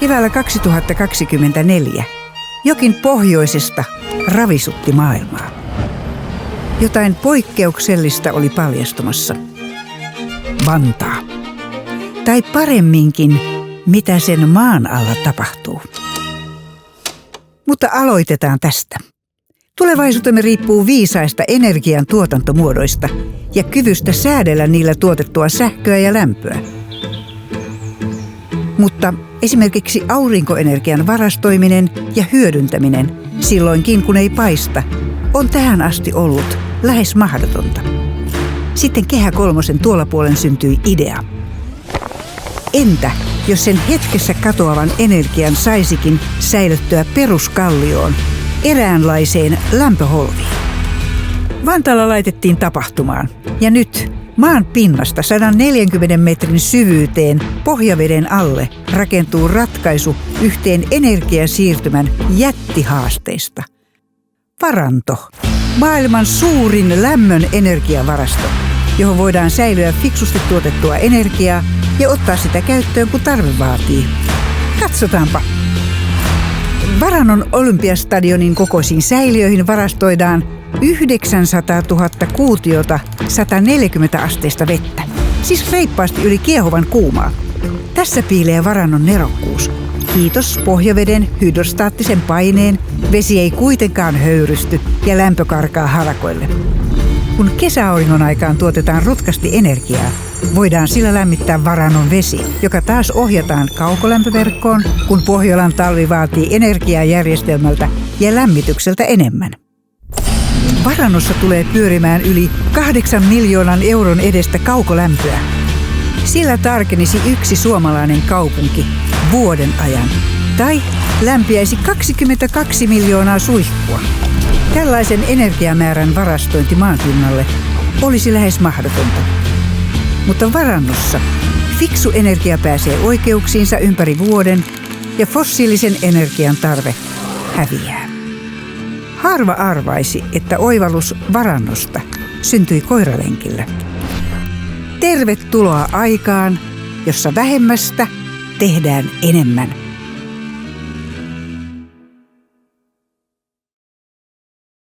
Keväällä 2024 jokin pohjoisesta ravisutti maailmaa. Jotain poikkeuksellista oli paljastumassa. Vantaa. Tai paremminkin, mitä sen maan alla tapahtuu. Mutta aloitetaan tästä. Tulevaisuutemme riippuu viisaista energian tuotantomuodoista ja kyvystä säädellä niillä tuotettua sähköä ja lämpöä. Mutta esimerkiksi aurinkoenergian varastoiminen ja hyödyntäminen silloinkin kun ei paista on tähän asti ollut lähes mahdotonta. Sitten Kehä kolmosen tuolla puolen syntyi idea. Entä jos sen hetkessä katoavan energian saisikin säilyttyä peruskallioon, eräänlaiseen lämpöholviin? Vantaalla laitettiin tapahtumaan ja nyt maan pinnasta 140 metrin syvyyteen pohjaveden alle rakentuu ratkaisu yhteen energiasiirtymän jättihaasteista. Varanto, maailman suurin lämmön energiavarasto, johon voidaan säilyä fiksusti tuotettua energiaa ja ottaa sitä käyttöön, kun tarve vaatii. Katsotaanpa. Varannon Olympiastadionin kokoisiin säiliöihin varastoidaan 900 000 kuutiota 140 asteista vettä. Siis reippaasti yli kiehuvan kuumaa. Tässä piilee varannon nerokkuus. Kiitos pohjaveden hydrostaattisen paineen, vesi ei kuitenkaan höyrysty ja lämpö karkaa harakoille. Kun kesäauringon aikaan tuotetaan rutkasti energiaa, voidaan sillä lämmittää varannon vesi, joka taas ohjataan kaukolämpöverkkoon, kun Pohjolan talvi vaatii energiaa järjestelmältä ja lämmitykseltä enemmän. Varannossa tulee pyörimään yli 8 miljoonan euron edestä kaukolämpöä. Sillä tarkenisi yksi suomalainen kaupunki vuoden ajan. Tai lämpiäisi 22 miljoonaa suihkua. Tällaisen energiamäärän varastointi maanpinnalle olisi lähes mahdotonta. Mutta varannossa fiksu energia pääsee oikeuksiinsa ympäri vuoden ja fossiilisen energian tarve häviää. Harva arvaisi, että oivallus varannosta syntyi koiralenkillä. Tervetuloa aikaan, jossa vähemmästä tehdään enemmän.